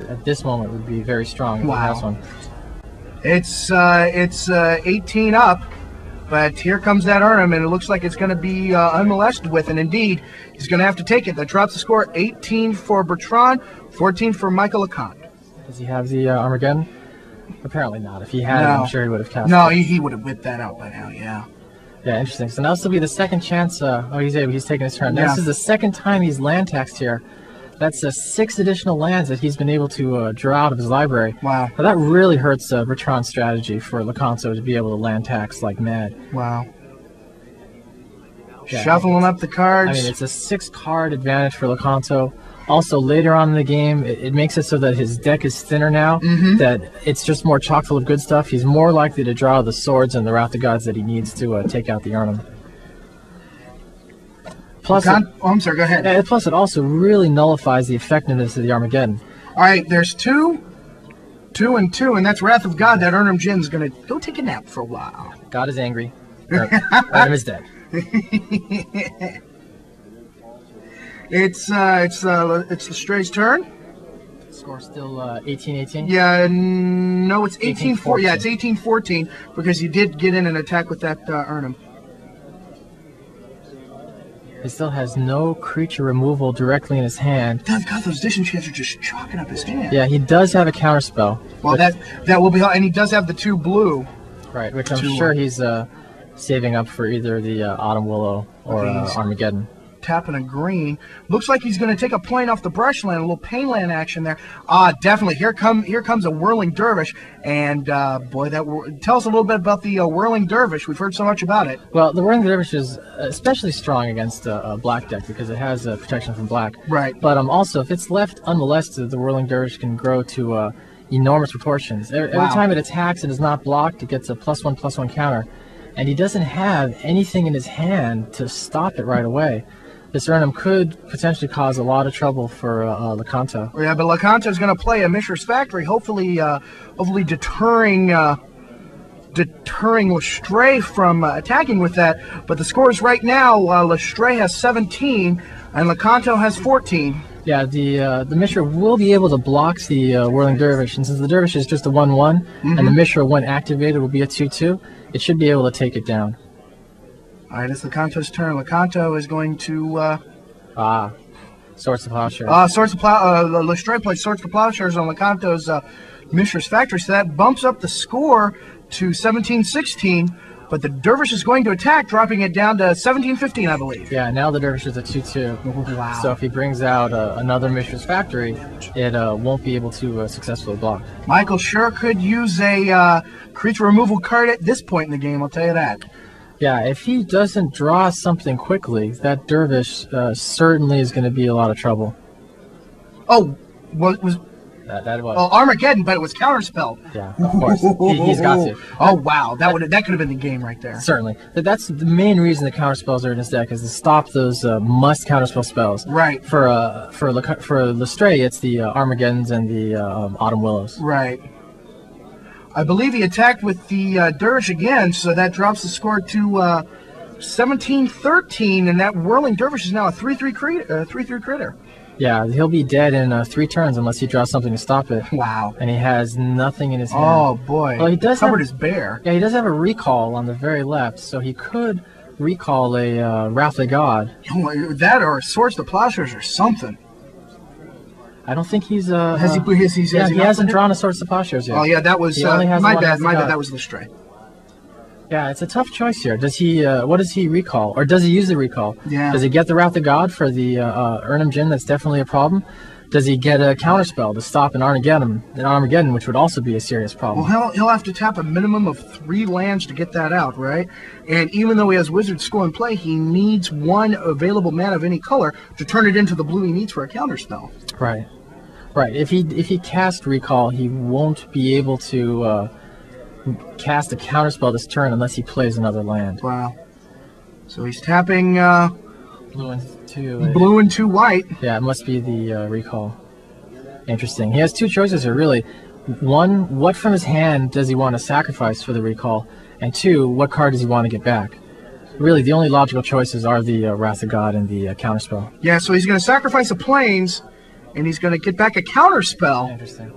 at this moment would be very strong if he has one. It's 18 up, but here comes that Arnhem, and it looks like it's going to be unmolested with, and indeed, he's going to have to take it. That drops the score, 18 for Bertrand, 14 for Michael Loconto. Does he have the Armageddon? Apparently not. If he had it, I'm sure he would have cast it. No, he would have whipped that out by now, yeah. Yeah, interesting. So now this will be the second chance. He's taking his turn. Yeah. This is the second time he's land taxed here. That's 6 additional lands that he's been able to draw out of his library. Wow. Now that really hurts Bertrand's strategy for Loconto to be able to land tax like mad. Wow. Yeah. Shuffling up the cards. I mean, it's a 6-card advantage for Loconto. Also, later on in the game, it makes it so that his deck is thinner now, that it's just more chock full of good stuff. He's more likely to draw the swords and the Wrath of Gods that he needs to take out the Arnhem. Plus, I'm sorry, go ahead. Plus, it also really nullifies the effectiveness of the Armageddon. All right, there's 2, 2, and 2, and that's Wrath of God. That Arnhem Jin's going to go take a nap for a while. God is angry. Arnhem is dead. It's Lestray's turn. Score still 18-18? Yeah, no, it's 18-14. Yeah, it's 18-14 because he did get in an attack with that Arnhem. He still has no creature removal directly in his hand. God, those disenchants are just chalking up his hand. Yeah, he does have a counterspell. Well, that will be, and he does have the 2 blue. Right, which I'm sure he's saving up for either the Autumn Willow or Armageddon. Tapping a green. Looks like he's going to take a point off the brushland, a little painland action there. Definitely. Here comes a Whirling Dervish, and boy, tell us a little bit about the Whirling Dervish. We've heard so much about it. Well, the Whirling Dervish is especially strong against a black deck because it has protection from black. Right. But also, if it's left unmolested, the Whirling Dervish can grow to enormous proportions. Every time it attacks and is not blocked, it gets a +1/+1 counter, and he doesn't have anything in his hand to stop it right away. This Arnhem could potentially cause a lot of trouble for Loconto. Yeah, but Loconto is going to play a Mishra's Factory, hopefully deterring Lestray from attacking with that. But the scores right now, Lestray has 17 and Loconto has 14. Yeah, the Mishra will be able to block the Whirling Dervish, and since the Dervish is just a 1/1, and the Mishra, when activated, will be a 2/2, it should be able to take it down. All right, it's Loconto's turn. Loconto is going to... Swords to Plowshares. Lestray plays Swords to Plowshares on Loconto's Mishra's Factory, so that bumps up the score to 17-16, but the Dervish is going to attack, dropping it down to 17-15, I believe. Yeah, now the Dervish is a 2/2. Wow. So if he brings out another Mishra's Factory, it won't be able to successfully block. Michael sure could use a creature removal card at this point in the game, I'll tell you that. Yeah, if he doesn't draw something quickly, that Dervish certainly is going to be a lot of trouble. Oh, what was... That was. Oh, Armageddon, but it was counterspelled. Yeah, of course. He's got to. Oh, wow. That could have been the game right there. Certainly. That's the main reason the counterspells are in his deck, is to stop those must counterspell spells. Right. For Lestray, it's the Armageddons and the Autumn Willows. Right. I believe he attacked with the Dervish again, so that drops the score to 17-13, and that Whirling Dervish is now a 3/3 critter. Yeah, he'll be dead in 3 turns unless he draws something to stop it. Wow. And he has nothing in his hand. Oh, boy. Well, he does covered his bear. Yeah, he does have a recall on the very left, so he could recall a Wrath of God. That or Swords to Plowshares or something. I don't think he's... he hasn't drawn a Swords to Plowshares yet. Oh, yeah, that was... my bad, that was Lestray. Yeah, it's a tough choice here. Does he... what does he recall? Or does he use the recall? Yeah. Does he get the Wrath of God for the Arnhem Jin? That's definitely a problem. Does he get a counterspell to stop an Armageddon, which would also be a serious problem? Well, he'll have to tap a minimum of 3 lands to get that out, right? And even though he has Wizard School in play, he needs 1 available mana of any color to turn it into the blue he needs for a counterspell. Right. Right. If he casts Recall, he won't be able to cast a counterspell this turn unless he plays another land. Wow. So he's tapping blue and 2 white. Yeah, it must be the Recall. Interesting. He has 2 choices here, really. 1, what from his hand does he want to sacrifice for the Recall? And 2, what card does he want to get back? Really, the only logical choices are the Wrath of God and the Counterspell. Yeah, so he's going to sacrifice the plains, and he's going to get back a counter spell. Interesting.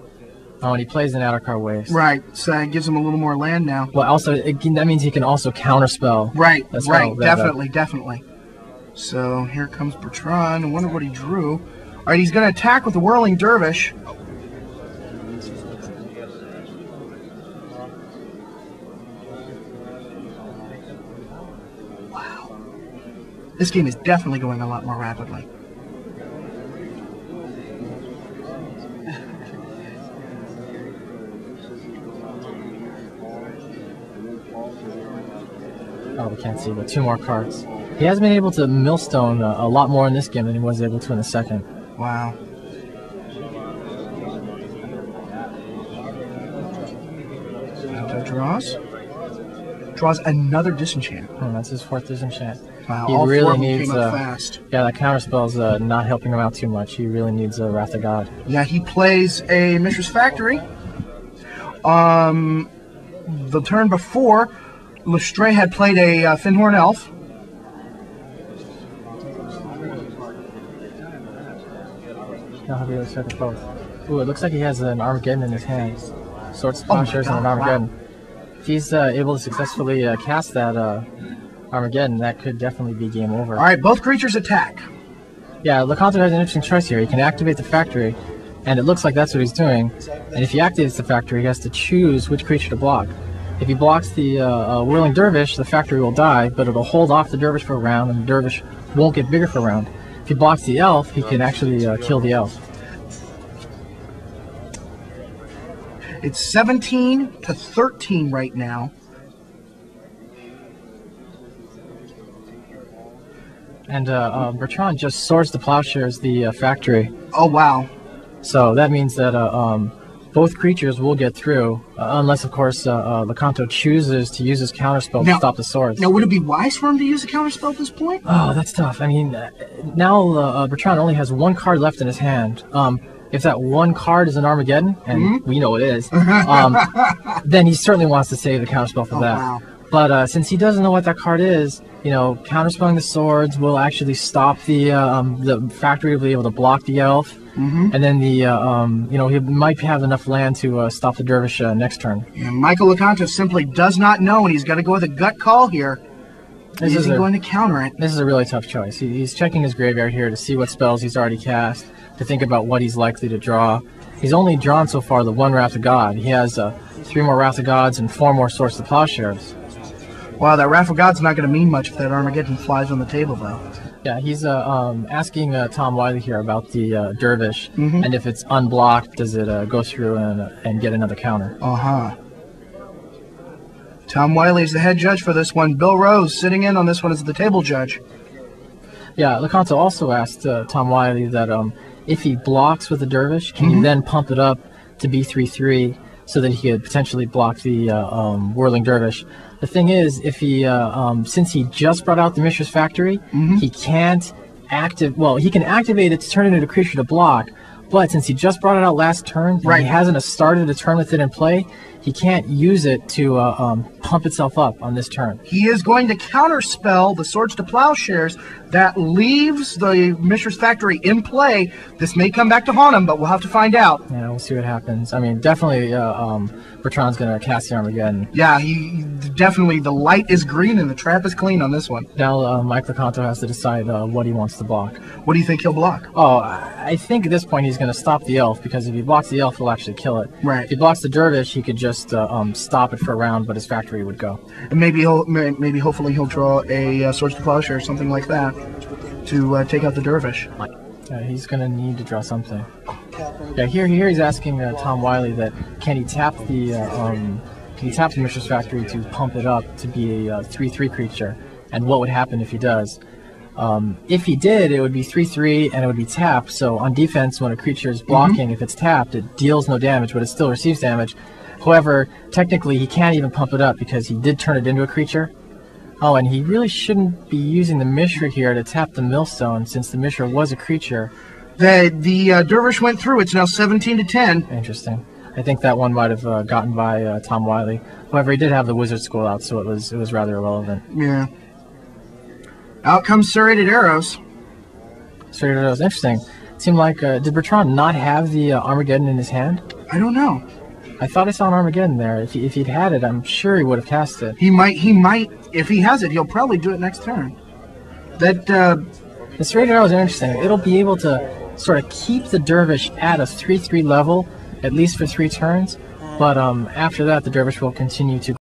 Oh, and he plays an outer card waste. Right, so it gives him a little more land now. Well, also, that means he can also counterspell. Right, definitely. So here comes Bertrand. I wonder what he drew. All right, he's going to attack with the Whirling Dervish. Wow. This game is definitely going a lot more rapidly. Oh, we can't see, but 2 more cards. He has been able to millstone a lot more in this game than he was able to in the second. Wow. Draws another disenchant. Oh, that's his 4th disenchant. Wow, he all really 4 of them needs, came up fast. Yeah, that counterspell's not helping him out too much. He really needs a Wrath of God. Yeah, he plays a Mishra's Factory. The turn before, Lestray had played a Finhorn Elf. Now have you look at both. Ooh, it looks like he has an Armageddon in his hands. Swords, Plowshares, and an Armageddon. Wow. If he's able to successfully cast that Armageddon, that could definitely be game over. All right, both creatures attack. Yeah, Loconto has an interesting choice here. He can activate the factory, and it looks like that's what he's doing. And if he activates the factory, he has to choose which creature to block. If he blocks the Whirling Dervish, the factory will die, but it'll hold off the Dervish for a round, and the Dervish won't get bigger for a round. If he blocks the Elf, he can actually kill the Elf. It's 17-13 right now. And Bertrand just swords the Plowshares the factory. Oh, wow. So that means that both creatures will get through, unless, of course, Loconto chooses to use his counterspell to stop the swords. Now, would it be wise for him to use a counterspell at this point? Oh, that's tough. I mean, now Bertrand only has 1 card left in his hand. If that 1 card is an Armageddon, and we know it is, then he certainly wants to save the counterspell for that. Wow. But since he doesn't know what that card is, you know, counterspelling the swords will actually stop the factory to be able to block the Elf. And then the you know, he might have enough land to stop the Dervish next turn. Yeah, Michael Loconto simply does not know, and he's got to go with a gut call here. Is he going to counter it? This is a really tough choice. He's checking his graveyard here to see what spells he's already cast, to think about what he's likely to draw. He's only drawn so far the 1 Wrath of God. He has 3 more Wrath of Gods and 4 more Swords to Plowshares. Wow, that Wrath of God's not going to mean much if that Armageddon flies on the table, though. Yeah, he's asking Tom Wiley here about the Dervish, and if it's unblocked, does it go through and get another counter? Tom Wiley is the head judge for this one. Bill Rose sitting in on this one as the table judge. Yeah, Loconto also asked Tom Wiley that if he blocks with the Dervish, can he then pump it up to be 3/3 so that he could potentially block the Whirling Dervish? The thing is, if he since he just brought out the Mishra's Factory, he can't he can activate it to turn it into a creature to block, but since he just brought it out last turn, and he hasn't started a turn with it in play, he can't use it to pump itself up on this turn. He is going to counterspell the Swords to Plowshares. That leaves the Mishra's Factory in play. This may come back to haunt him, but we'll have to find out. Yeah, we'll see what happens. I mean, definitely Bertrand's going to cast the Armageddon. Yeah, he definitely, the light is green and the trap is clean on this one. Now Mike Loconto has to decide what he wants to block. What do you think he'll block? Oh, I think at this point he's going to stop the Elf, because if he blocks the Elf, he'll actually kill it. Right. If he blocks the Dervish, he could just stop it for a round, but his factory would go. And maybe hopefully he'll draw a Swords to Plowshare or something like that to take out the Dervish. He's going to need to draw something. Yeah, here he's asking Tom Wiley that can he tap the Mishra's Factory to pump it up to be a 3/3 creature, and what would happen if he does. If he did, it would be 3/3 and it would be tapped. So on defense, when a creature is blocking, if it's tapped, it deals no damage, but it still receives damage. However, technically, he can't even pump it up because he did turn it into a creature. Oh, and he really shouldn't be using the Mishra here to tap the Millstone, since the Mishra was a creature. The Dervish went through. It's now 17-10. Interesting. I think that one might have gotten by Tom Wiley. However, he did have the Wizard School out, so it was rather irrelevant. Yeah. Out comes Serrated Arrows. Serrated Arrows, interesting. It seemed like, did Bertrand not have the Armageddon in his hand? I don't know. I thought I saw an Armageddon there. If he'd had it, I'm sure he would have cast it. He might. If he has it, he'll probably do it next turn. This rated R is interesting. It'll be able to sort of keep the Dervish at a 3/3 level, at least for 3 turns. But after that, the Dervish will continue to